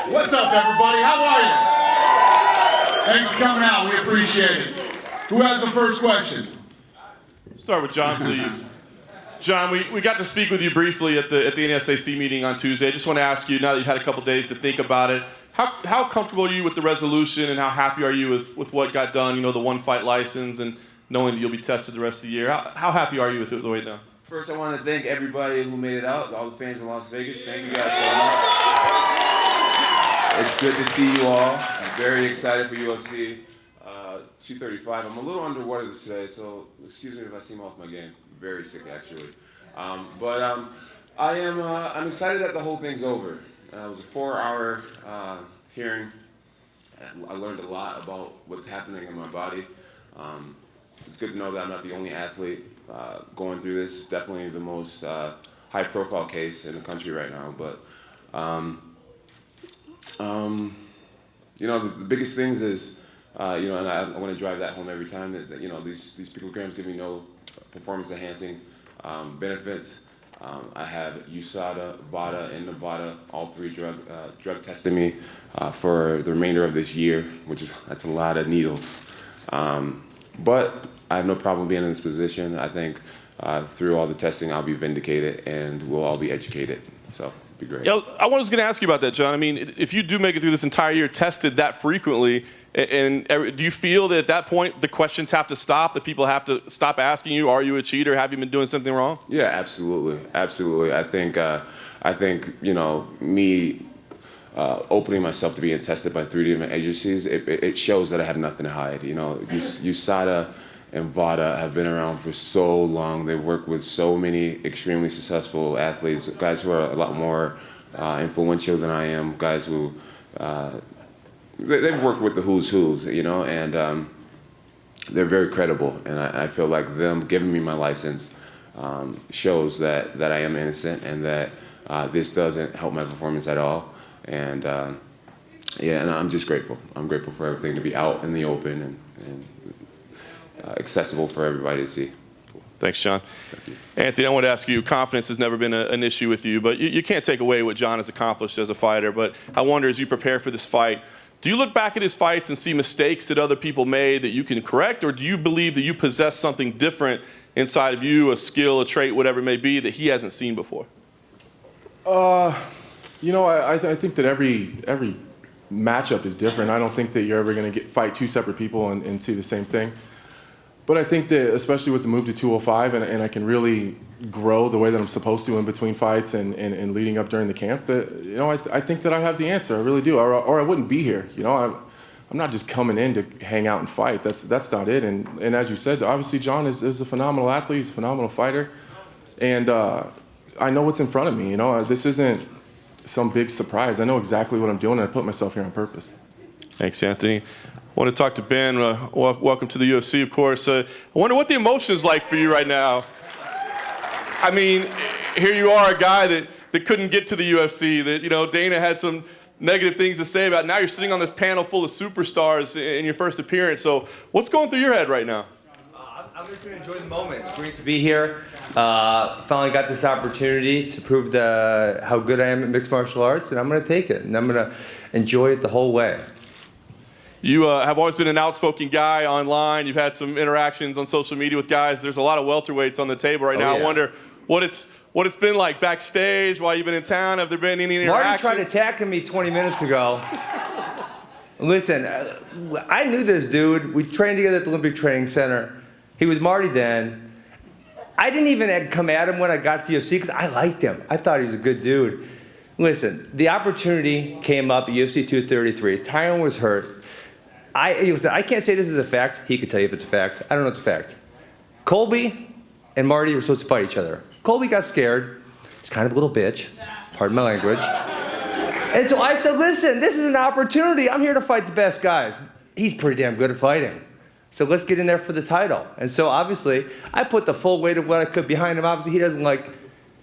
What's up, everybody? How are you? Thanks for coming out. We appreciate it. Who has the first question? Start with John, please. John, we got to speak with you briefly at the NSAC meeting on Tuesday. I just want to ask you, now that you've had a couple days to think about it, how comfortable are you with the resolution, and how happy are you with what got done, you know, the one-fight license, and knowing that you'll be tested the rest of the year? How happy are you with it the way it done? First, I want to thank everybody who made it out, all the fans in Las Vegas. Thank you guys so much. It's good to see you all. I'm very excited for UFC 235. I'm a little underwater today, so excuse me if I seem off my game. I'm very sick, actually. I'm excited that the whole thing's over. It was a 4-hour hearing. I learned a lot about what's happening in my body. It's good to know that I'm not the only athlete going through this. It's definitely the most high-profile case in the country right now. But you know, the biggest things is, you know, and I want to drive that home every time, that you know, these picograms give me no performance-enhancing benefits. I have USADA, VADA, and Nevada, all three drug testing me for the remainder of this year, that's a lot of needles. But I have no problem being in this position. I think through all the testing, I'll be vindicated, and we'll all be educated. So it'd be great. Yeah, I was going to ask you about that, John. I mean, if you do make it through this entire year tested that frequently, and do you feel that at that point the questions have to stop, that people have to stop asking you, are you a cheater? Have you been doing something wrong? Yeah, absolutely, absolutely. I think you know, me opening myself to being tested by 3 different agencies, it shows that I have nothing to hide. You know, USADA and VADA have been around for so long. They've worked with so many extremely successful athletes, guys who are a lot more influential than I am, guys who they've worked with the who's, you know, and they're very credible. And I feel like them giving me my license shows that I am innocent, and that this doesn't help my performance at all. And yeah, and I'm just grateful. I'm grateful for everything to be out in the open and accessible for everybody to see. Thanks, John. Thank you. Anthony, I want to ask you, confidence has never been an issue with you, but you can't take away what John has accomplished as a fighter. But I wonder, as you prepare for this fight, do you look back at his fights and see mistakes that other people made that you can correct, or do you believe that you possess something different inside of you, a skill, a trait, whatever it may be, that he hasn't seen before? You know, I think that every matchup is different. I don't think that you're ever going to fight 2 separate people and see the same thing. But I think that, especially with the move to 205, and I can really grow the way that I'm supposed to in between fights and leading up during the camp, that, you know, I think that I have the answer. I really do, or I wouldn't be here. You know, I'm not just coming in to hang out and fight. That's not it. And as you said, obviously John is a phenomenal athlete. He's a phenomenal fighter, and I know what's in front of me. You know, this isn't some big surprise. I know exactly what I'm doing, and I put myself here on purpose. Thanks, Anthony. I want to talk to Ben. Welcome to the UFC, of course. I wonder what the emotion is like for you right now. I mean, here you are, a guy that couldn't get to the UFC, that, you know, Dana had some negative things to say about. Now you're sitting on this panel full of superstars in your first appearance. So what's going through your head right now? I'm just going to enjoy the moment. It's great to be here. Finally got this opportunity to prove how good I am at mixed martial arts, and I'm going to take it, and I'm going to enjoy it the whole way. You have always been an outspoken guy online. You've had some interactions on social media with guys. There's a lot of welterweights on the table right now. Yeah. I wonder what it's been like backstage while you've been in town. Have there been any interactions? Marty tried attacking me 20 minutes ago. Listen, I knew this dude. We trained together at the Olympic Training Center. He was Marty then. I didn't even come at him when I got to UFC because I liked him. I thought he was a good dude. Listen, the opportunity came up at UFC 233. Tyron was hurt. I can't say this is a fact. He could tell you if it's a fact. I don't know if it's a fact. Colby and Marty were supposed to fight each other. Colby got scared. He's kind of a little bitch. Pardon my language. And so I said, listen, this is an opportunity. I'm here to fight the best guys. He's pretty damn good at fighting. So let's get in there for the title. And so obviously, I put the full weight of what I could behind him. Obviously, he doesn't like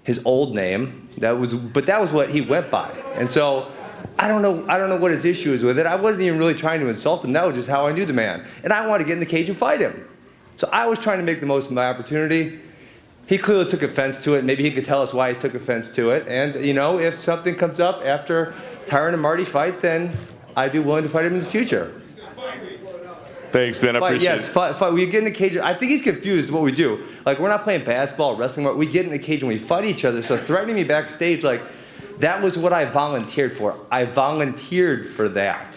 his old name. But that was what he went by. And so I don't know what his issue is with it. I wasn't even really trying to insult him. That was just how I knew the man. And I wanted to get in the cage and fight him. So I was trying to make the most of my opportunity. He clearly took offense to it. Maybe he could tell us why he took offense to it. And, you know, if something comes up after Tyron and Marty fight, then I'd be willing to fight him in the future. Thanks, Ben. I appreciate it. Fight. We get in the cage. I think he's confused what we do. Like, we're not playing basketball, wrestling. We get in the cage and we fight each other. So threatening me backstage, like, that was what I volunteered for. I volunteered for that.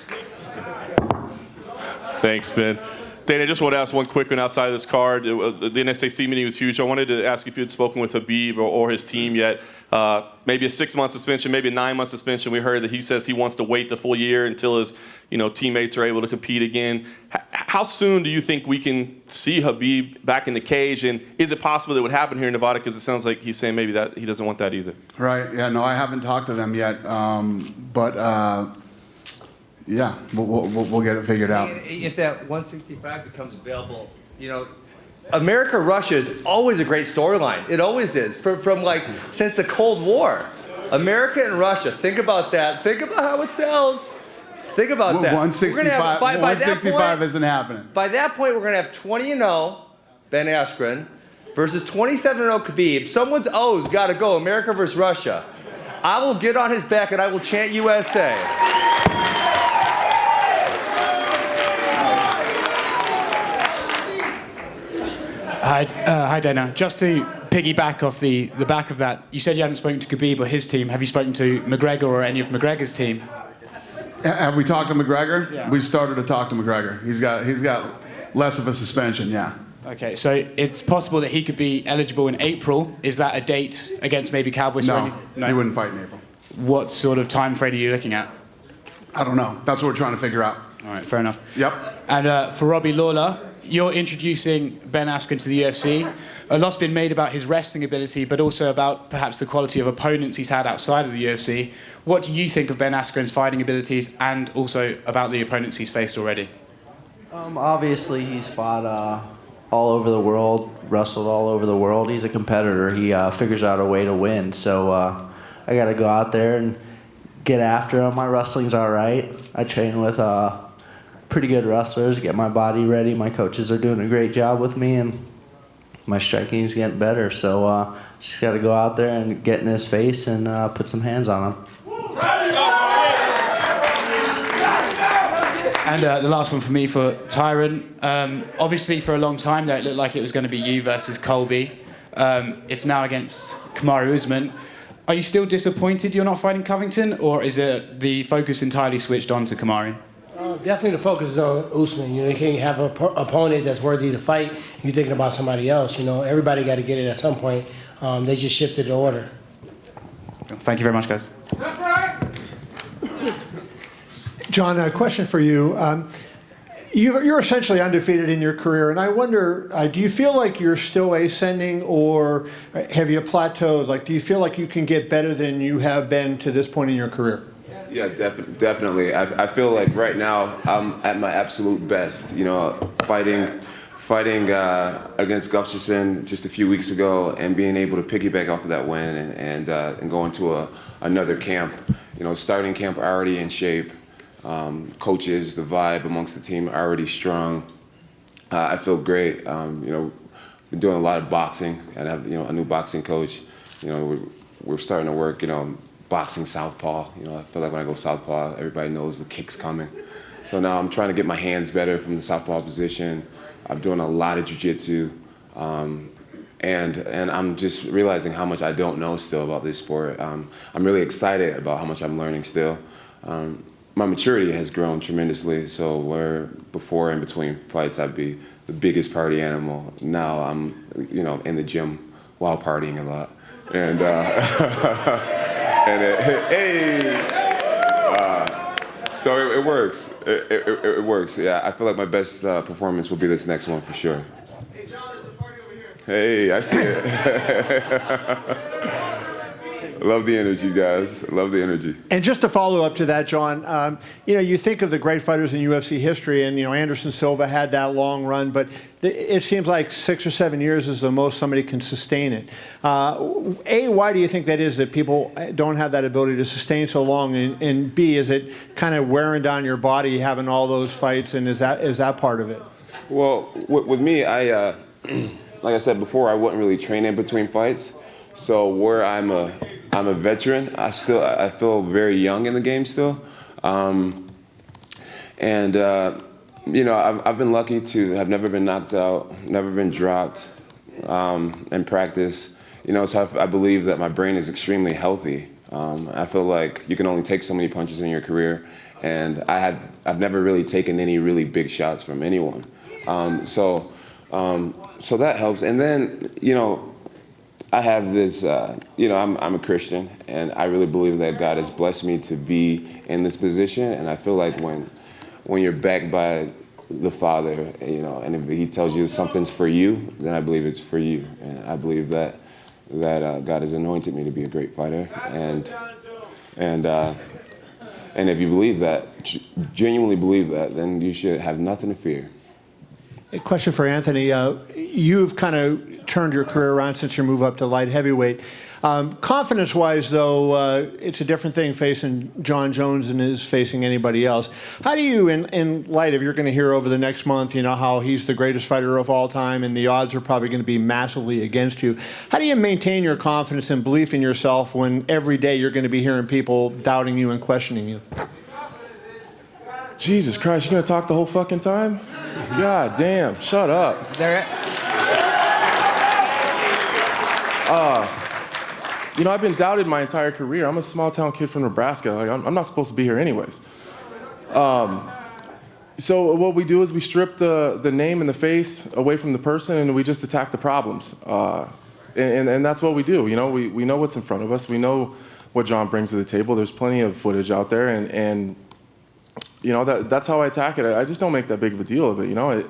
Thanks, Ben. Dana, I just want to ask one quick one outside of this card. The NSAC meeting was huge. I wanted to ask if you had spoken with Habib or his team yet. Maybe a 6-month suspension, maybe a 9-month suspension. We heard that he says he wants to wait the full year until his teammates are able to compete again. How soon do you think we can see Habib back in the cage? And is it possible that would happen here in Nevada? Because it sounds like he's saying maybe that he doesn't want that either. Right. Yeah. No, I haven't talked to them yet. Yeah, we'll get it figured out. If that 165 becomes available, America-Russia is always a great storyline. It always is. From like since the Cold War. America and Russia. Think about that. Think about how it sells. Think about that. 165, 165 isn't happening. By that point, we're going to have 20-0 Ben Askren versus 27-0 Khabib. Someone's O's got to go. America versus Russia. I will get on his back and I will chant USA. Hi, Dana. Just to piggyback off the back of that, you said you hadn't spoken to Khabib or his team. Have you spoken to McGregor or any of McGregor's team? Have we talked to McGregor? Yeah. We've started to talk to McGregor. He's got less of a suspension, yeah. Okay, so it's possible that he could be eligible in April. Is that a date against maybe Cowboys? No, he wouldn't fight in April. What sort of time frame are you looking at? I don't know. That's what we're trying to figure out. All right, fair enough. Yep. And for Robbie Lawler, you're introducing Ben Askren to the UFC. A lot's been made about his wrestling ability, but also about perhaps the quality of opponents he's had outside of the UFC. What do you think of Ben Askren's fighting abilities and also about the opponents he's faced already? Obviously, he's fought all over the world, wrestled all over the world. He's a competitor. He figures out a way to win. So I got to go out there and get after him. My wrestling's all right. I train with pretty good wrestlers, get my body ready. My coaches are doing a great job with me, and my striking is getting better. So just got to go out there and get in his face and put some hands on him. And the last one for me for Tyron. Obviously, for a long time there, it looked like it was going to be you versus Colby. It's now against Kamaru Usman. Are you still disappointed you're not fighting Covington, or is it the focus entirely switched on to Kamaru? Definitely the focus is on Usman. You can't have an opponent that's worthy to fight. You're thinking about somebody else. Everybody got to get it at some point. They just shifted the order. Thank you very much, guys. John, a question for you. You're essentially undefeated in your career, and I wonder, do you feel like you're still ascending, or have you plateaued? Like, do you feel like you can get better than you have been to this point in your career? Yeah, definitely. I feel like right now I'm at my absolute best. Fighting against Gustafsson just a few weeks ago, and being able to piggyback off of that win and go into another camp. Starting camp already in shape. Coaches, the vibe amongst the team already strong. I feel great. Been doing a lot of boxing, and I have a new boxing coach. We're starting to work. Boxing southpaw. I feel like when I go southpaw, everybody knows the kick's coming. So now I'm trying to get my hands better from the southpaw position. I'm doing a lot of jiu-jitsu, and I'm just realizing how much I don't know still about this sport. I'm really excited about how much I'm learning still. My maturity has grown tremendously. So where before in between fights I'd be the biggest party animal, now I'm in the gym while partying a lot, and. So it works. It works. Yeah, I feel like my best performance will be this next one for sure. Hey, John, there's a party over here. Hey, I see it. Love the energy, guys. Love the energy. And just to follow up to that, John, you think of the great fighters in UFC history, and Anderson Silva had that long run, but it seems like 6 or 7 years is the most somebody can sustain it. Why do you think that is, that people don't have that ability to sustain so long? And B, is it kind of wearing down your body having all those fights, and is that part of it? Well, with me, I like I said before, I wouldn't really train in between fights. So where I'm I'm a veteran. I feel very young in the game still. You know, I've been lucky to have never been knocked out, never been dropped in practice. You know, so I believe that my brain is extremely healthy. I feel like you can only take so many punches in your career, and I've never really taken any really big shots from anyone. So that helps. And then, you know, I have this, you know, I'm a Christian, and I really believe that God has blessed me to be in this position. And I feel like when you're backed by the Father, you know, and if He tells you something's for you, then I believe it's for you. And I believe that God has anointed me to be a great fighter. And if you believe that, genuinely believe that, then you should have nothing to fear. A question for Anthony. You've kind of turned your career around since your move up to light heavyweight. Confidence-wise, though, it's a different thing facing John Jones than is facing anybody else. How do you, in light of, you're going to hear over the next month, you know, how he's the greatest fighter of all time and the odds are probably going to be massively against you. How do you maintain your confidence and belief in yourself when every day you're going to be hearing people doubting you and questioning you? Jesus Christ, you're going to talk the whole fucking time? God damn, shut up. You know, I've been doubted my entire career. I'm a small-town kid from Nebraska. Like, I'm not supposed to be here anyways. So what we do is we strip the name and the face away from the person, and we just attack the problems. And that's what we do. You know, we know what's in front of us. We know what John brings to the table. There's plenty of footage out there, and you know, that's how I attack it. I just don't make that big of a deal of it. You know,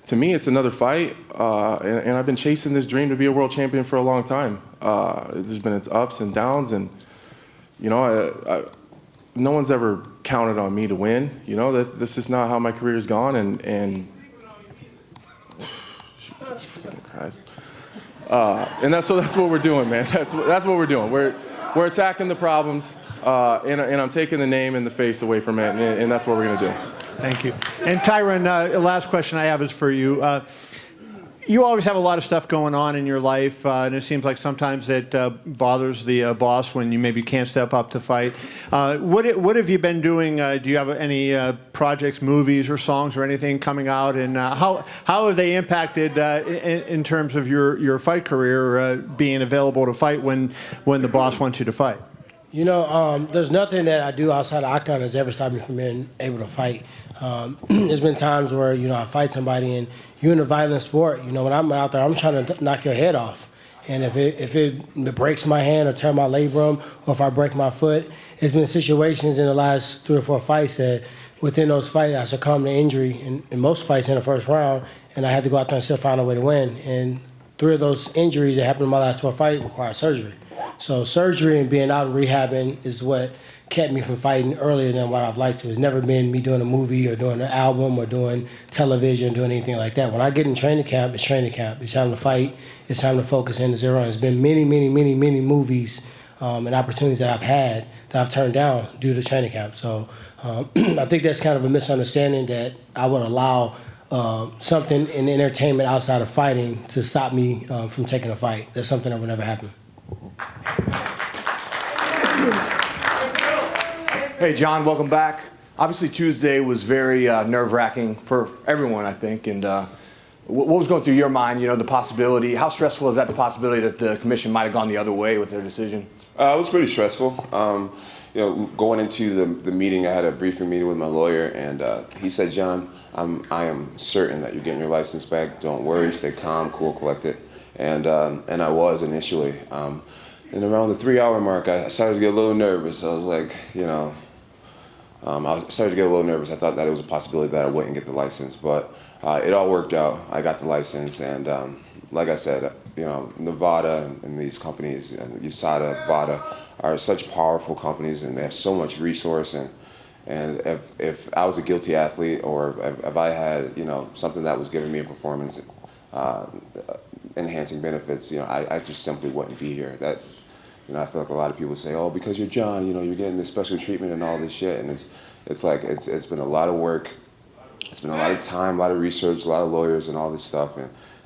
to me, it's another fight, and I've been chasing this dream to be a world champion for a long time. There's been its ups and downs, and you know, no one's ever counted on me to win. You know, that's just not how my career's gone, and Jesus fucking Christ. And that's what we're doing, man. That's what we're doing. We're attacking the problems, and I'm taking the name and the face away from it, and that's what we're gonna do. Thank you. And Tyron, the last question I have is for you. You always have a lot of stuff going on in your life, and it seems like sometimes it bothers the boss when you maybe can't step up to fight. What have you been doing? Do you have any projects, movies, or songs, or anything coming out? And how have they impacted in terms of your fight career, being available to fight when the boss wants you to fight? You know, there's nothing that I do outside of Askren that's ever stopped me from being able to fight. There's been times where, you know, I fight somebody and you're in a violent sport. You know, when I'm out there, I'm trying to knock your head off. And if it breaks my hand or tear my labrum, or if I break my foot, it's been situations in the last 3 or 4 fights that within those fights I succumbed to injury in most fights in the first round, and I had to go out there and still find a way to win. And 3 of those injuries that happened in my last 4 fights required surgery. So surgery and being out and rehabbing is what kept me from fighting earlier than what I've liked to. It's never been me doing a movie or doing an album or doing television, doing anything like that. When I get in training camp, it's training camp. It's time to fight. It's time to focus in to zero. And it's been many movies and opportunities that I've had that I've turned down due to training camp. So I think that's kind of a misunderstanding that I would allow something in entertainment outside of fighting to stop me from taking a fight. That's something that would never happen. Hey, John, welcome back. Obviously, Tuesday was very nerve-wracking for everyone, I think. And what was going through your mind, you know, the possibility? How stressful is that, the possibility that the commission might have gone the other way with their decision? It was pretty stressful. You know, going into the meeting, I had a briefing meeting with my lawyer, and he said, John, I am certain that you're getting your license back. Don't worry, stay calm, cool, collected. And I was initially. And around the 3-hour mark, I started to get a little nervous. I was like, you know, I started to get a little nervous. I thought that it was a possibility that I wouldn't get the license, but it all worked out. I got the license, and like I said, you know, Nevada and these companies, USADA, VADA, are such powerful companies, and they have so much resource. And if I was a guilty athlete, or if I had, you know, something that was giving me a performance enhancing benefits, you know, I just simply wouldn't be here. That, you know, I feel like a lot of people say, oh, because you're John, you know, you're getting this special treatment and all this shit. And it's like, it's been a lot of work. It's been a lot of time, a lot of research, a lot of lawyers and all this stuff.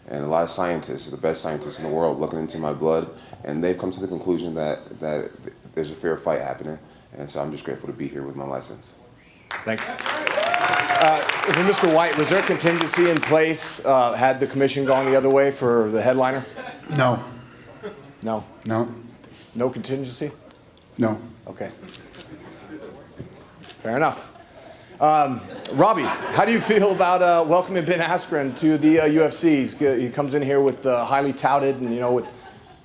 and a lot of scientists, the best scientists in the world, looking into my blood, and they've come to the conclusion that there's a fair fight happening, and so I'm just grateful to be here with my license. Thanks. For Mr. White, was there a contingency in place had the commission gone the other way for the headliner? No. No? No. No contingency? No. Okay. Fair enough. Robbie, how do you feel about welcoming Ben Askren to the UFC? He comes in here with highly touted and, with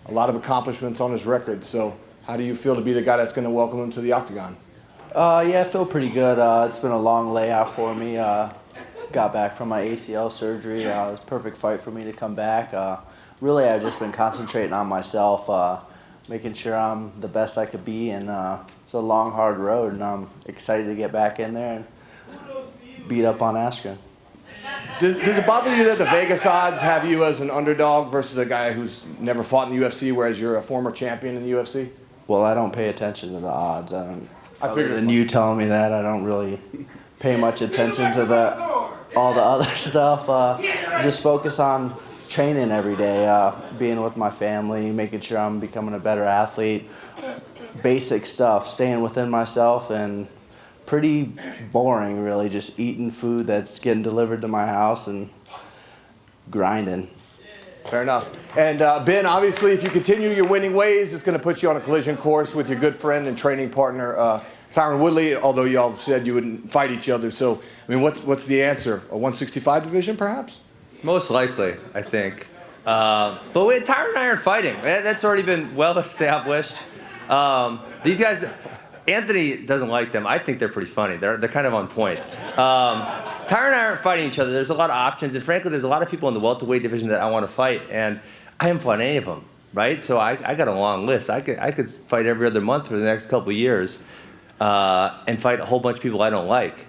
a lot of accomplishments on his record. So how do you feel to be the guy that's going to welcome him to the octagon? Yeah, I feel pretty good. It's been a long layoff for me. Got back from my ACL surgery. It was a perfect fight for me to come back. Really, I've just been concentrating on myself, making sure I'm the best I could be, and it's a long, hard road, and I'm excited to get back in there and beat up on Askren. Does it bother you that the Vegas odds have you as an underdog versus a guy who's never fought in the UFC, whereas you're a former champion in the UFC? Well, I don't pay attention to the odds. I figured. Other than you telling me that, I don't really pay much attention to all the other stuff. Just focus on training every day, being with my family, making sure I'm becoming a better athlete. Basic stuff, staying within myself, and pretty boring, really. Just eating food that's getting delivered to my house and grinding. Fair enough. And Ben, obviously, if you continue your winning ways, it's going to put you on a collision course with your good friend and training partner, Tyron Woodley, although you all said you wouldn't fight each other. So, I mean, what's the answer? A 165 division, perhaps? Most likely, I think. But Tyron and I aren't fighting. That's already been well established. These guys, Anthony doesn't like them. I think they're pretty funny. They're kind of on point. Tyron and I aren't fighting each other. There's a lot of options, and frankly, there's a lot of people in the welterweight division that I want to fight, and I haven't fought any of them, right? So I got a long list. I could fight every other month for the next couple of years and fight a whole bunch of people I don't like.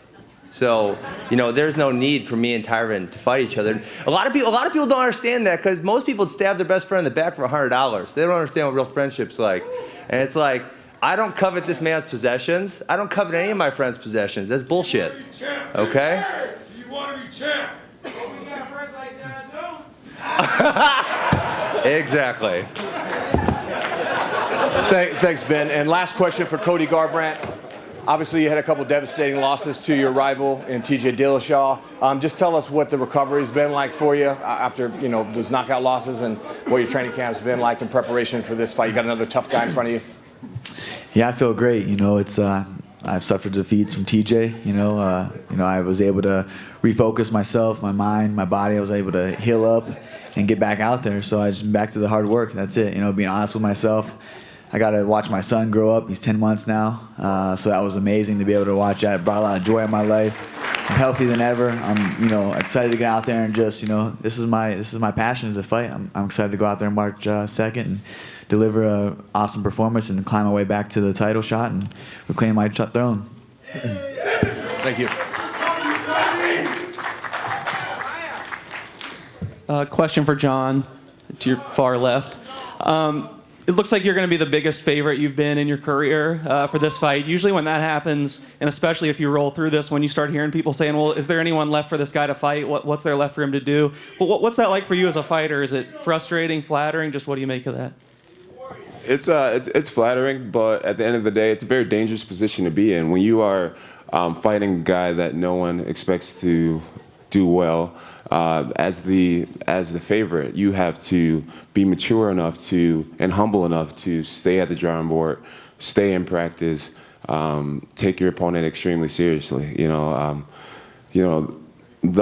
So, there's no need for me and Tyron to fight each other. A lot of people don't understand that, because most people would stab their best friend in the back for $100. They don't understand what real friendship's like. And it's like, I don't covet this man's possessions. I don't covet any of my friends' possessions. That's bullshit. Okay? You want to be champ. Exactly. Thanks, Ben. And last question for Cody Garrbrandt. Obviously, you had a couple devastating losses to your rival in TJ Dillashaw. Just tell us what the recovery's been like for you after those knockout losses, and what your training camp's been like in preparation for this fight. You got another tough guy in front of you. Yeah, I feel great. It's I've suffered defeats from TJ. I was able to refocus myself, my mind, my body. I was able to heal up and get back out there. So I just been back to the hard work. That's it. Being honest with myself. I got to watch my son grow up. He's 10 months now. So that was amazing to be able to watch that. It brought a lot of joy in my life. I'm healthier than ever. I'm excited to get out there and just this is my passion, is to fight. I'm excited to go out there March 2nd and deliver an awesome performance and climb my way back to the title shot and reclaim my throne. Thank you. Question for John, to your far left. It looks like you're going to be the biggest favorite you've been in your career for this fight. Usually when that happens, and especially if you roll through this, when you start hearing people saying, well, is there anyone left for this guy to fight? What's there left for him to do? Well, what's that like for you as a fighter? Is it frustrating, flattering? Just what do you make of that? It's flattering, but at the end of the day, it's a very dangerous position to be in. When you are fighting a guy that no one expects to do well, as the favorite, you have to be mature enough and humble enough to stay at the drawing board, stay in practice, take your opponent extremely seriously. The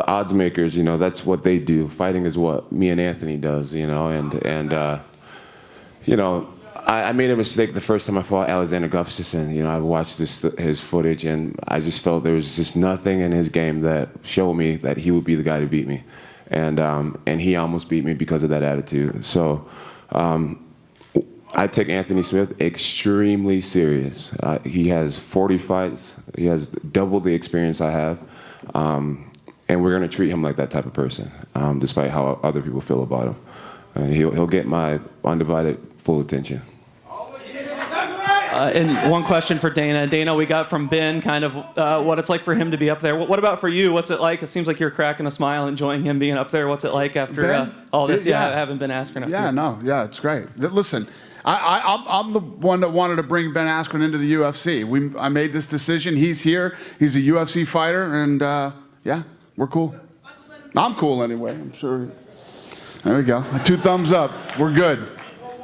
odds makers, that's what they do. Fighting is what me and Anthony does, I made a mistake the first time I fought Alexander Gustafsson. I watched his footage, and I just felt there was just nothing in his game that showed me that he would be the guy to beat me. And he almost beat me because of that attitude. So I take Anthony Smith extremely serious. He has 40 fights. He has double the experience I have. And we're going to treat him like that type of person, despite how other people feel about him. He'll get my undivided full attention. And one question for Dana. Dana, we got from Ben kind of what it's like for him to be up there. What about for you? What's it like? It seems like you're cracking a smile, enjoying him being up there. What's it like after all this? Yeah, I haven't been Askren up here. Yeah, it's great. Listen, I'm the one that wanted to bring Ben Askren into the UFC. I made this decision. He's here. He's a UFC fighter, and yeah, we're cool. I'm cool anyway. I'm sure. There we go. 2 thumbs up. We're good.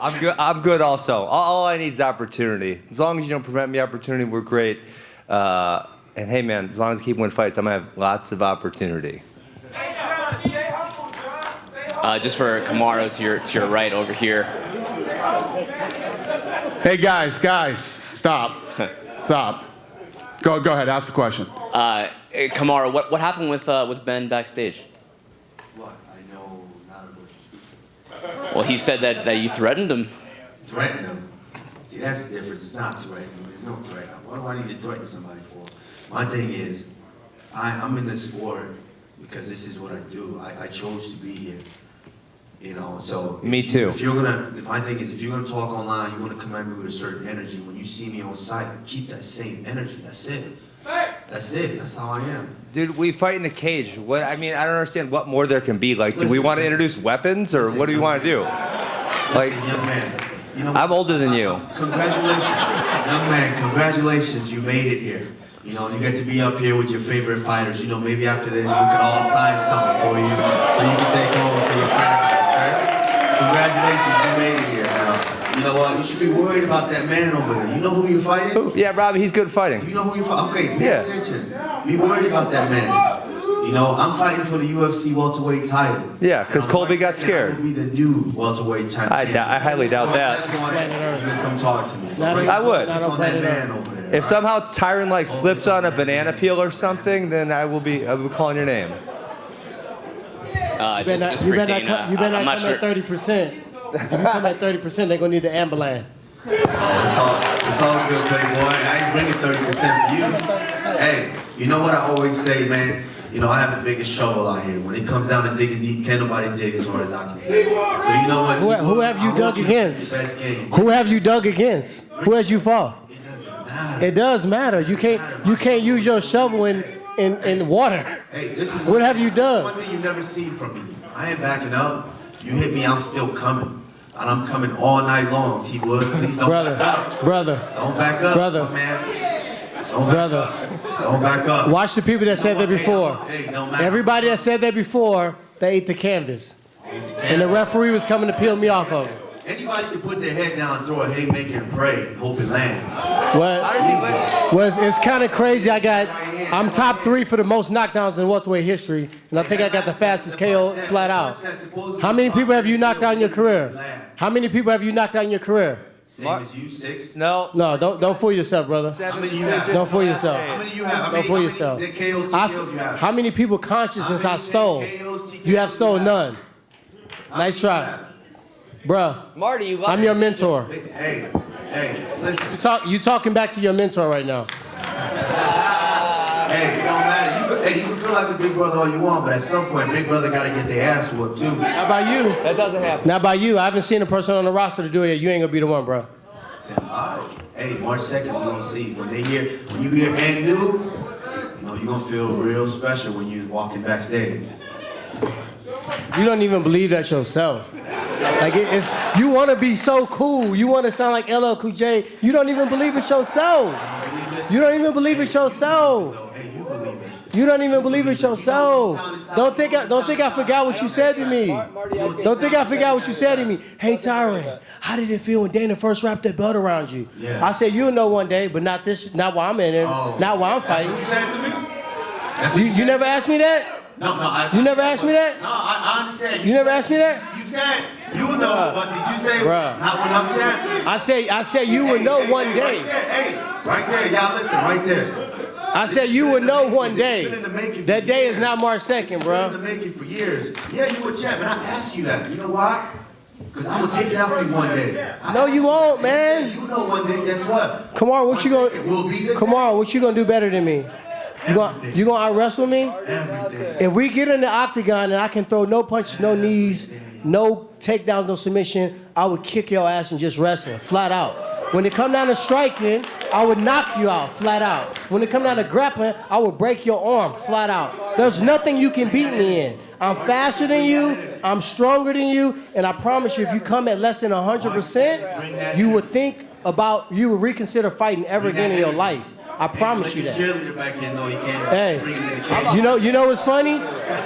I'm good also. All I need is opportunity. As long as you don't prevent me opportunity, we're great. And hey, man, as long as I keep winning fights, I'm going to have lots of opportunity. Just for Kamaru to your right over here. Hey, guys, stop. Stop. Go ahead, ask the question. Kamaru, what happened with Ben backstage? What? I know not what you're speaking. Well, he said that you threatened him. Threatened him? See, that's the difference. It's not threatening. There's no threat. What do I need to threaten somebody for? My thing is, I'm in this sport because this is what I do. I chose to be here. You know, so me too. If you're my thing is, if you're gonna talk online, you want to come at me with a certain energy. When you see me on site, keep that same energy. That's it. That's it. That's how I am. Dude, we fight in a cage. What? I mean, I don't understand what more there can be. Like, do we want to introduce weapons, or what do we want to do? Like, young man, you know, I'm older than you. Congratulations, young man. Congratulations, you made it here. You know, you get to be up here with your favorite fighters. You know, maybe after this, we could all sign something for you, so you can take home to your family. Congratulations, you made it here. Now, you know what? You should be worried about that man over there. You know who you're fighting? Yeah, Robbie, he's good fighting. You know who you're fighting? Okay, pay attention. Be worried about that man. You know, I'm fighting for the UFC welterweight title. Yeah, because Colby got scared. I will be the new welterweight champion. I highly doubt that. You can come talk to me. I would. On that man over there. If somehow Tyron like slips on a banana peel or something, then I will be calling your name. You better not come at 30%. If you come at 30%, they're gonna need the ambulance. It's all good, playboy. I ain't bringing 30% for you. Hey, you know what I always say, man? You know, I have the biggest shovel out here. When it comes down to digging deep, can't nobody dig as hard as I can dig. So you know what? Who have you dug against? Who have you dug against? Who has you fought? It does matter. You can't use your shovel in water. Hey, listen. What have you done? One thing you've never seen from me. I ain't backing up. You hit me, I'm still coming. And I'm coming all night long, T. Wood. Please don't back up. Brother. Don't back up, my man. Don't back up. Watch the people that said that before. Hey, don't matter. Everybody that said that before, they ate the canvas. And the referee was coming to peel me off of it. Anybody can put their head down and throw a haymaker and pray, hope it lands. It's kind of crazy. I'm top 3 for the most knockdowns in welterweight history, and I think I got the fastest KO flat out. How many people have you knocked out in your career? How many people have you knocked out in your career? Same as you, 6? No, don't fool yourself, brother. 7 Don't fool yourself. How many you have? Don't fool yourself. How many KOs, TKOs you have? How many people consciousness I stole? You have stolen none. Nice try. Bruh, Marty, you I'm your mentor. Hey, listen. You talking back to your mentor right now. Hey, it don't matter. You can feel like a big brother all you want, but at some point, big brother got to get their ass whooped too. Not by you. That doesn't happen. Not by you. I haven't seen a person on the roster to do it yet. You ain't gonna be the one, bro. Hey, March 2nd, we're gonna see. When you hear and new, you know, you're gonna feel real special when you're walking backstage. You don't even believe that yourself. Like you want to be so cool. You want to sound like LL Cool J. You don't even believe it yourself. You don't even believe it yourself. You don't even believe it yourself. Don't think I forgot what you said to me. Don't think I forgot what you said to me. Hey Tyron, how did it feel when Dana first wrapped that belt around you? I said you'll know one day, but not while I'm in there, not while I'm fighting. What you said to me? You never asked me that? No. You never asked me that? No, I understand. You never asked me that? You said you would know, but did you say not what I'm saying? I said you would know one day. Right there, y'all listen, right there. I said you would know one day. That day is not March 2nd, bro. It's been in the making for years. Yeah, you would chat, but I asked you that. You know why? Because I'm going to take it out for you one day. No, you won't, man. You know one day, guess what? Come on, what you gonna do better than me? You gonna out wrestle me? If we get in the octagon and I can throw no punches, no knees, no takedowns, no submission, I would kick your ass and just wrestle, flat out. When it come down to striking, I would knock you out, flat out. When it come down to grappling, I would break your arm, flat out. There's nothing you can beat me in. I'm faster than you, I'm stronger than you, and I promise you, if you come at less than 100%, you would you would reconsider fighting ever again in your life. I promise you that. Hey, you know what's funny?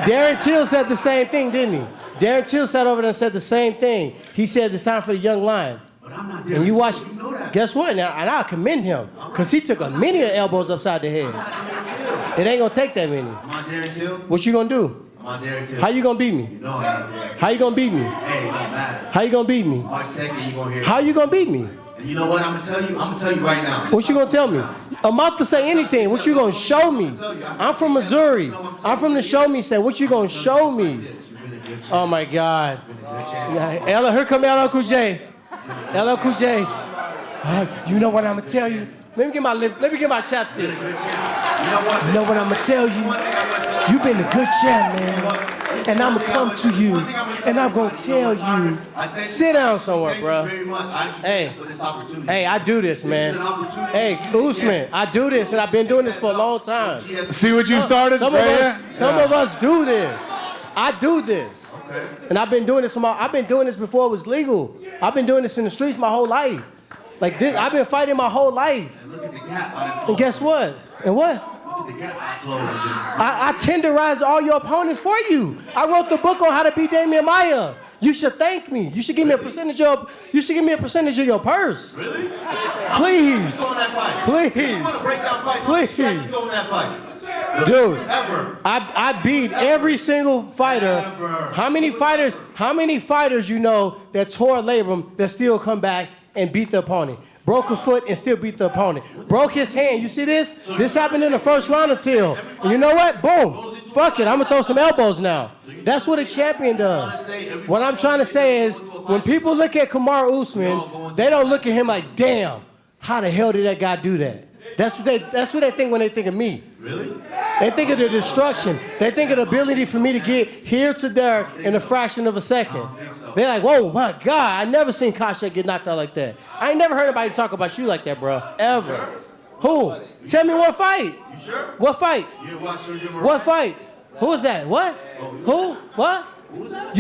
Darren Till said the same thing, didn't he? Darren Till sat over there and said the same thing. He said it's time for the young lion. But I'm not And you watch, guess what? Now, and I commend him, because he took a many elbows upside the head. It ain't gonna take that many. I'm on Darren Till. What you gonna do? I'm on Darren Till. How you gonna beat me? You know I'm not Darren Till. How you gonna beat me? Hey, it don't matter. How you gonna beat me? March 2nd, you gonna hear. How you gonna beat me? And you know what I'm gonna tell you? I'm gonna tell you right now. What you gonna tell me? I'm about to say anything. What you gonna show me? I'm from Missouri. I'm from the show me state. What you gonna show me? Oh my God. Ella, here come LL Cool J. LL Cool J. You know what I'm gonna tell you? Let me get my chapstick. You know what I'm gonna tell you? You've been a good champ, man. And I'm gonna come to you, and I'm gonna tell you, sit down somewhere, bro. Hey, I do this, man. Hey, Usman, I do this, and I've been doing this for a long time. See what you started? Some of us do this. I do this, and I've been doing this before it was legal. I've been doing this in the streets my whole life. Like this, I've been fighting my whole life. And guess what? And what? I tenderize all your opponents for you. I wrote the book on how to beat Damian Maia. You should thank me. You should give me a percentage of your purse. Really? Please. Please. Dude, I beat every single fighter. How many fighters you know that tore a labrum that still come back and beat the opponent? Broke a foot and still beat the opponent. Broke his hand. You see this? This happened in the first round until. And you know what? Boom. Fuck it. I'm going to throw some elbows now. That's what a champion does. What I'm trying to say is, when people look at Kamaru Usman, they don't look at him like, damn, how the hell did that guy do that? That's what they think when they think of me. Really? They think of the destruction. They think of the ability for me to get here to there in a fraction of a second. They're like, whoa, my God, I never seen Kasha get knocked out like that. I ain't never heard anybody talk about you like that, bro. Ever. Who? Tell me what fight. You sure? What fight? You didn't watch Sergio Moraes? What fight? Who is that? What? Who? What? Who's that?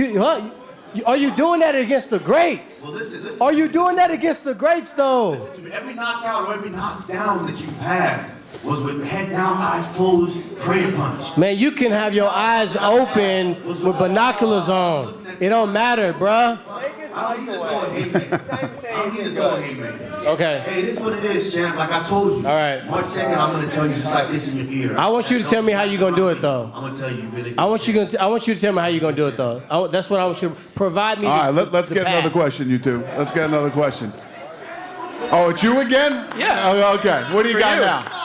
Are you doing that against the greats? Well, listen. Are you doing that against the greats, though? Listen to me. Every knockout or every knockdown that you've had was with head down, eyes closed, prayer punch. Man, you can have your eyes open with binoculars on. It don't matter, bruh. I don't need to throw a haymaker. Okay. Hey, it is what it is, champ. Like I told you. All right. March 2nd, I'm gonna tell you just like this in your ear. I want you to tell me how you're gonna do it, though. I'm gonna tell you. Really I want you to tell me how you're gonna do it, though. That's what I want you to provide me. All right, let's get another question, you two. Let's get another question. Oh, it's you again? Yeah. Oh, okay. What do you got now?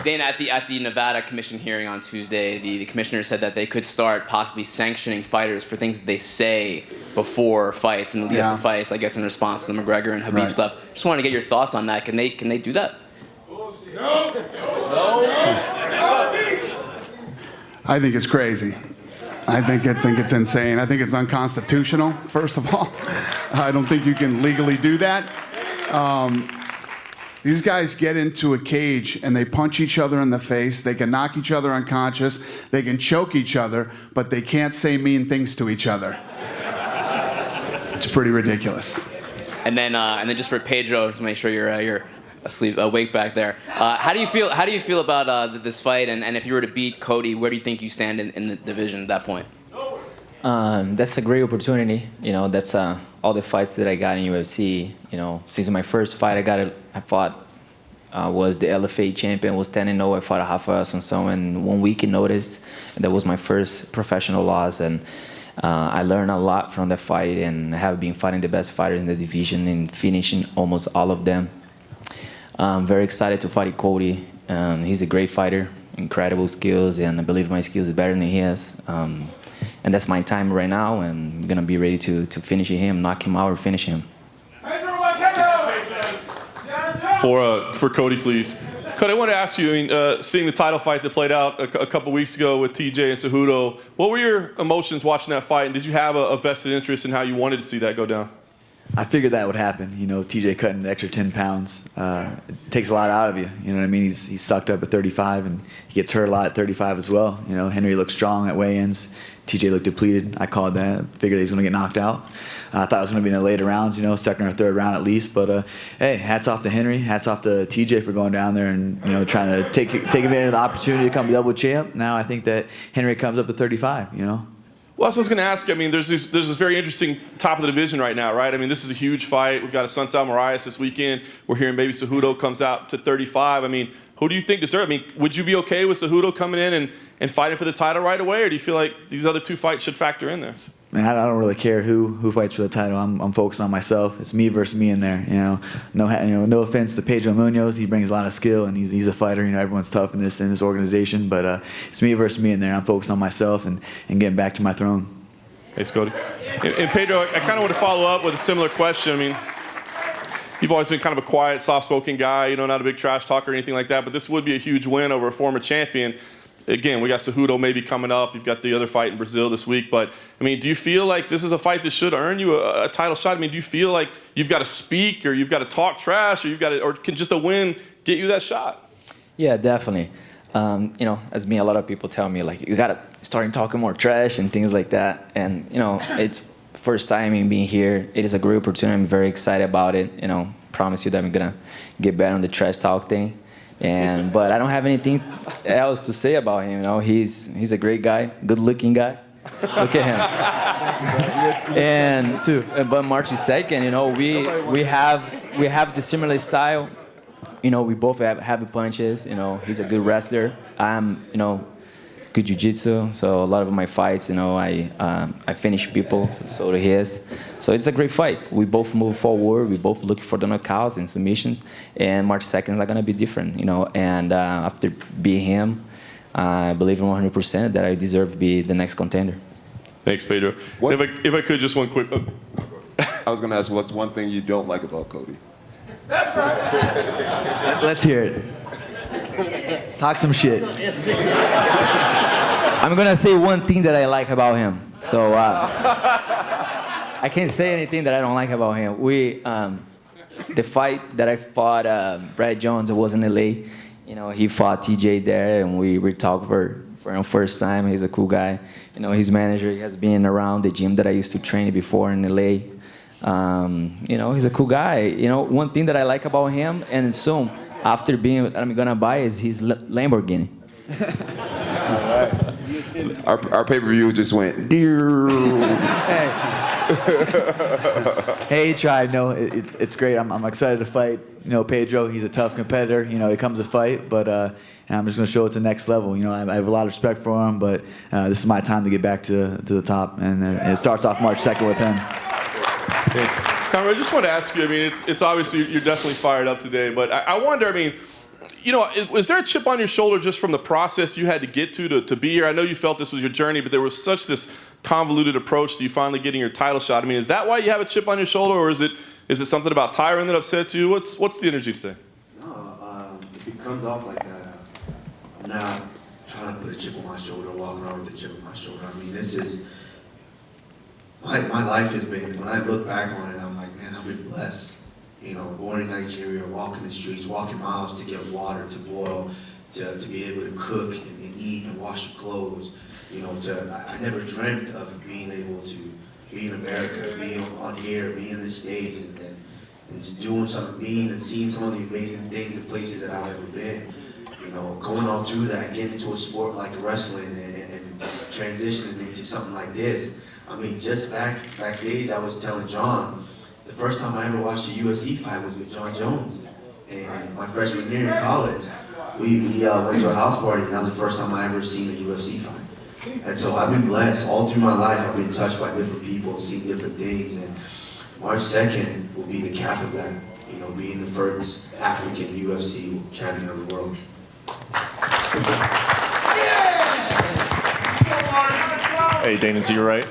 Dana, at the Nevada Commission hearing on Tuesday, the commissioner said that they could start possibly sanctioning fighters for things that they say before fights and lead up to fights, I guess in response to the McGregor and Habib stuff. Just wanted to get your thoughts on that. Can they do that? I think it's crazy. I think it's insane. I think it's unconstitutional, first of all. I don't think you can legally do that. These guys get into a cage and they punch each other in the face. They can knock each other unconscious. They can choke each other, but they can't say mean things to each other. It's pretty ridiculous. And then just for Pedro, just to make sure you're awake back there. How do you feel about this fight? And if you were to beat Cody, where do you think you stand in the division at that point? That's a great opportunity. You know, that's all the fights that I got in UFC. You know, since my first fight I fought was the LFA champion, was 10-0. I fought a Rafael Assunção in 1 week in notice. And that was my first professional loss. And I learned a lot from that fight, and I have been fighting the best fighters in the division and finishing almost all of them. I'm very excited to fight Cody. He's a great fighter, incredible skills, and I believe my skills are better than his. And that's my time right now, and I'm going to be ready to finish him, knock him out, or finish him. For Cody, please. Cody, I want to ask you, seeing the title fight that played out a couple weeks ago with TJ and Cejudo, what were your emotions watching that fight, and did you have a vested interest in how you wanted to see that go down? I figured that would happen. You know, TJ cutting the extra 10 pounds it takes a lot out of you. You know what I mean? He's sucked up at 35, and he gets hurt a lot at 35 as well. You know, Henry looked strong at weigh-ins. TJ looked depleted. I called that. Figured he was going to get knocked out. I thought it was going to be in the later rounds, you know, second or third round at least. But hey, hats off to Henry. Hats off to TJ for going down there and, you know, trying to take advantage of the opportunity to become double champ. Now I think that Henry comes up to 35. You know. Well, I was going to ask you, I mean, there's this very interesting top of the division right now, right? I mean, this is a huge fight. We've got a Sunsao Moraes this weekend. We're hearing maybe Cejudo comes out to 35. I mean, who do you think deserves? I mean, would you be okay with Cejudo coming in and fighting for the title right away, or do you feel like these other two fights should factor in there? Man, I don't really care who fights for the title. I'm focused on myself. It's me versus me in there. You know, no offense to Pedro Munhoz. He brings a lot of skill, and he's a fighter. You know, everyone's tough in this organization, but it's me versus me in there. I'm focused on myself and getting back to my throne. Hey, Scotty. And Pedro, I kind of want to follow up with a similar question. I mean, you've always been kind of a quiet, soft-spoken guy, you know, not a big trash talker or anything like that, but this would be a huge win over a former champion. Again, we got Cejudo maybe coming up. You've got the other fight in Brazil this week. But, I mean, do you feel like this is a fight that should earn you a title shot? I mean, do you feel like you've got to speak or you've got to talk trash or can just a win get you that shot? Yeah, definitely. You know, as me, a lot of people tell me, like, you got to start talking more trash and things like that. And, you know, it's first time in being here. It is a great opportunity. I'm very excited about it. You know, promise you that I'm going to get better on the trash talk thing. But I don't have anything else to say about him. You know, he's a great guy, good-looking guy. Look at him. But March 2nd, you know, we have the similar style. You know, we both have heavy punches. You know, he's a good wrestler. I'm, you know, good jiu-jitsu. So a lot of my fights, you know, I finish people. So do his. So it's a great fight. We both move forward. We both look for the knockouts and submissions. And March 2nd is not gonna be different, you know. And after being him, I believe 100% that I deserve to be the next contender. Thanks, Pedro. If I could, just one quick. I was gonna ask, what's one thing you don't like about Cody? Let's hear it. Talk some shit. I'm gonna say one thing that I like about him. So I can't say anything that I don't like about him. The fight that I fought Brad Jones, it was in LA. You know, he fought TJ there, and we talked for the first time. He's a cool guy. You know, his manager, he has been around the gym that I used to train before in LA. You know, he's a cool guy. You know, one thing that I like about him, and soon after I'm gonna buy is his Lamborghini. Our pay-per-view just went. Hey, he tried. No, it's great. I'm excited to fight. You know, Pedro, he's a tough competitor. You know, he comes to fight, but I'm just going to show it to the next level. You know, I have a lot of respect for him, but this is my time to get back to the top, and it starts off March 2nd with him. Thanks. Conrad, I just want to ask you, I mean, it's obviously you're definitely fired up today, but I wonder, I mean, you know, was there a chip on your shoulder just from the process you had to get to be here? I know you felt this was your journey, but there was such this convoluted approach to you finally getting your title shot. I mean, is that why you have a chip on your shoulder, or is it something about Tyron that upsets you? What's the energy today? No, if it comes off like that, I'm not trying to put a chip on my shoulder, walking around with a chip on my shoulder. I mean, this is, my life has been, when I look back on it, I'm like, man, I've been blessed. You know, born in Nigeria, walking the streets, walking miles to get water, to boil, to be able to cook and eat and wash your clothes. You know, I never dreamt of being able to be in America, being on here, being in the States, and doing something, being and seeing some of the amazing things and places that I've ever been. You know, going all through that, getting into a sport like wrestling and transitioning into something like this. I mean, just backstage, I was telling John, the first time I ever watched a UFC fight was with John Jones. And my freshman year in college, we went to a house party, and that was the first time I ever seen a UFC fight. And so I've been blessed. All through my life, I've been touched by different people, seen different things. And March 2nd will be the cap of that, you know, being the first African UFC champion of the world. Hey, Dana, to your right.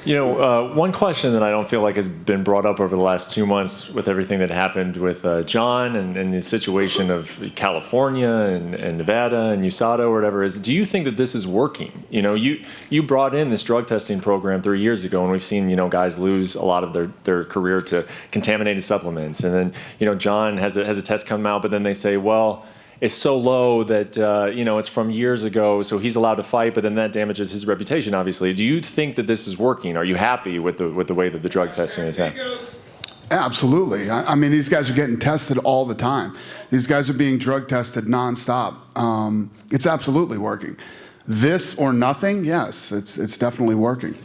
One question that I don't feel like has been brought up over the last 2 months with everything that happened with John and the situation of California and Nevada and USADA or whatever is, do you think that this is working? You brought in this drug testing program 3 years ago, and we've seen, guys lose a lot of their career to contaminated supplements. And then, John has a test come out, but then they say, well, it's so low that it's from years ago, so he's allowed to fight, but then that damages his reputation, obviously. Do you think that this is working? Are you happy with the way that the drug testing is happening? Absolutely. I mean, these guys are getting tested all the time. These guys are being drug tested nonstop. It's absolutely working. This or nothing, yes, it's definitely working.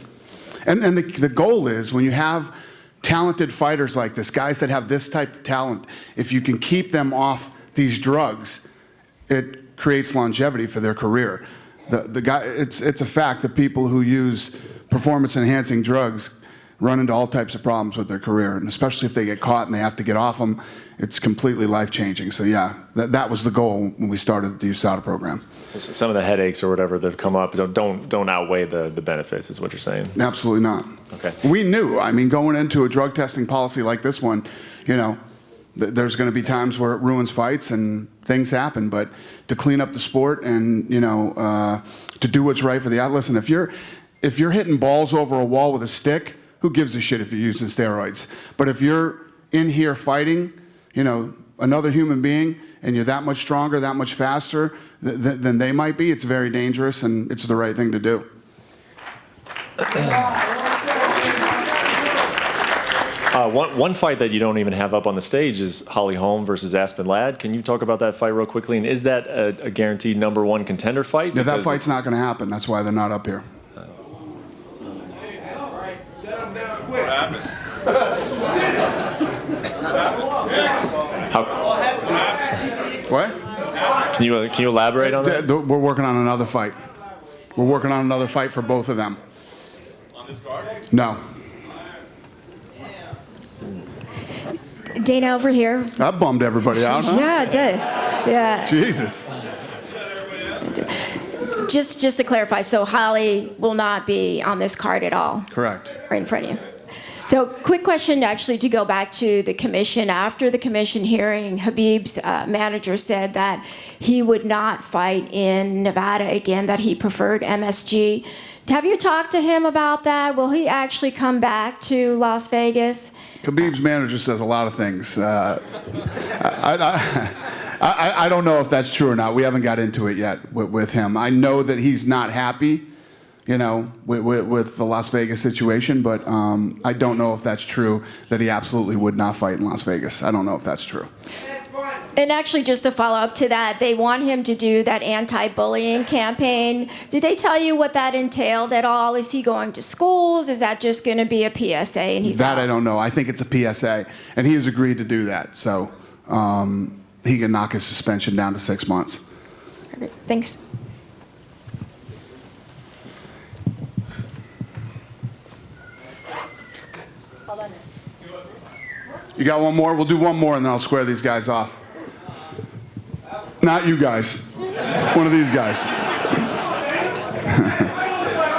And the goal is, when you have talented fighters like this, guys that have this type of talent, if you can keep them off these drugs, it creates longevity for their career. The guy, it's a fact that people who use performance-enhancing drugs run into all types of problems with their career, and especially if they get caught and they have to get off them, it's completely life-changing. So yeah, that was the goal when we started the USADA program. So some of the headaches or whatever that come up don't outweigh the benefits, is what you're saying? Absolutely not. Okay. We knew, going into a drug testing policy like this one, there's going to be times where it ruins fights and things happen, but to clean up the sport and to do what's right for the athlete. Listen, if you're hitting balls over a wall with a stick, who gives a shit if you're using steroids? But if you're in here fighting, another human being, and you're that much stronger, that much faster than they might be, it's very dangerous, and it's the right thing to do. One fight that you don't even have up on the stage is Holly Holm versus Aspen Ladd. Can you talk about that fight real quickly? And is that a guaranteed #1 contender fight? Yeah, that fight's not going to happen. That's why they're not up here. What? Can you elaborate on that? We're working on another fight. We're working on another fight for both of them. On this card? No. Dana over here. That bummed everybody out, huh? Yeah, it did. Yeah. Jesus. Just to clarify, so Holly will not be on this card at all? Correct. Right in front of you. So quick question, actually, to go back to the commission. After the commission hearing, Khabib's manager said that he would not fight in Nevada again, that he preferred MSG. Have you talked to him about that? Will he actually come back to Las Vegas? Khabib's manager says a lot of things. I don't know if that's true or not. We haven't got into it yet with him. I know that he's not happy, with the Las Vegas situation, but I don't know if that's true, that he absolutely would not fight in Las Vegas. I don't know if that's true. And actually, just to follow up to that, they want him to do that anti-bullying campaign. Did they tell you what that entailed at all? Is he going to schools? Is that just going to be a PSA? And he's that out? I don't know. I think it's a PSA, and he has agreed to do that. So he can knock his suspension down to 6 months. Perfect. Thanks. You got one more? We'll do one more, and then I'll square these guys off. Not you guys. One of these guys.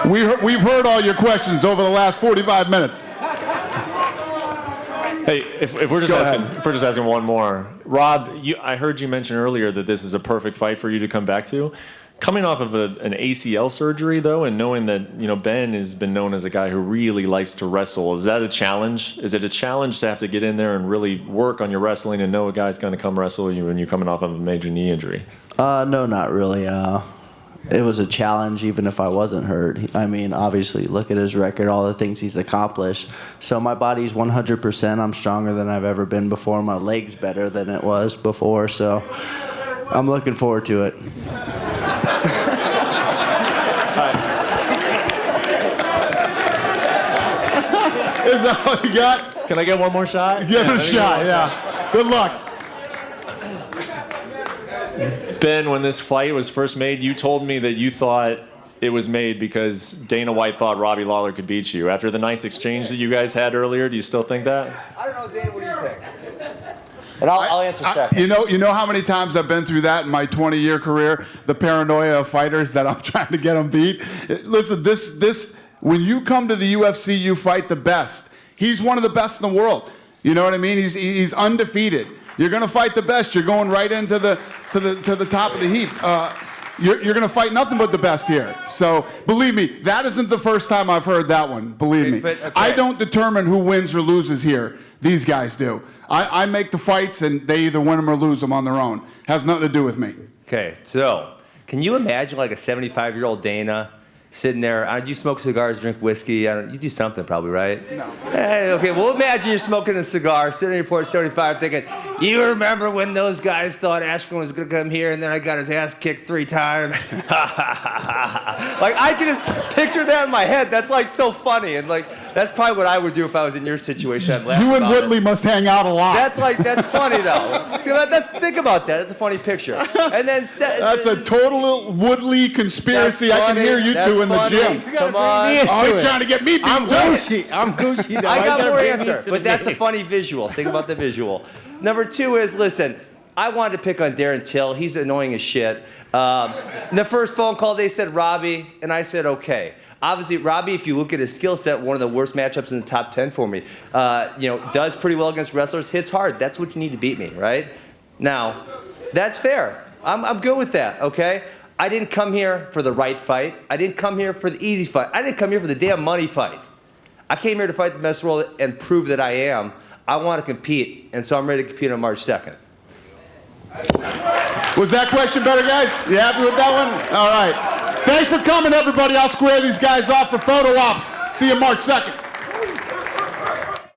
We've heard all your questions over the last 45 minutes. Hey, if we're just asking one more, Rob, I heard you mention earlier that this is a perfect fight for you to come back to. Coming off of an ACL surgery, though, and knowing that Ben has been known as a guy who really likes to wrestle, is that a challenge? Is it a challenge to have to get in there and really work on your wrestling and know a guy's going to come wrestle you when you're coming off of a major knee injury? No, not really. It was a challenge even if I wasn't hurt. I mean, obviously, look at his record, all the things he's accomplished. So my body's 100%. I'm stronger than I've ever been before. My leg's better than it was before. So I'm looking forward to it. Is that all you got? Can I get one more shot? Give it a shot, yeah. Good luck. Ben, when this fight was first made, you told me that you thought it was made because Dana White thought Robbie Lawler could beat you. After the nice exchange that you guys had earlier, do you still think that? I don't know, Dana, what do you think? And I'll answer second. You know how many times I've been through that in my 20-year career? The paranoia of fighters that I'm trying to get them beat. Listen, this When you come to the UFC, you fight the best. He's one of the best in the world. You know what I mean? He's undefeated. You're going to fight the best. You're going right into the top of the heap. You're going to fight nothing but the best here. So believe me, that isn't the first time I've heard that one. Believe me. But, okay. I don't determine who wins or loses here. These guys do. I make the fights, and they either win them or lose them on their own. Has nothing to do with me. Okay, so can you imagine like a 75-year-old Dana sitting there? Do you smoke cigars, drink whiskey? You do something probably, right? No. Hey, okay, well imagine you're smoking a cigar, sitting in your porch 75 thinking, you remember when those guys thought Askren was going to come here and then I got his ass kicked 3 times? Like I can just picture that in my head. That's like so funny. And like that's probably what I would do if I was in your situation. I'd laugh You and about Woodley it. must hang out a lot. That's funny though. Think about that. That's a funny picture. And then That's a total Woodley conspiracy. I can hear you two in the gym. Come on. Oh, you're trying to get me beat I'm too. Gucci. I'm Gucci. Now. I got gotta more bring me answer, to but the that's a game. funny visual. Think about the visual. Number 2 is, listen, I wanted to pick on Darren Till. He's annoying as shit. In the first phone call, they said Robbie, and I said okay. Obviously, Robbie, if you look at his skill set, one of the worst matchups in the top 10 for me. Does pretty well against wrestlers, hits hard. That's what you need to beat me, right? Now, that's fair. I'm good with that, okay? I didn't come here for the right fight. I didn't come here for the easy fight. I didn't come here for the damn money fight. I came here to fight the best world and prove that I am. I want to compete, and so I'm ready to compete on March 2nd. Was that question better, guys? You happy with that one? All right. Thanks for coming, everybody. I'll square these guys off for photo ops. See you March 2nd.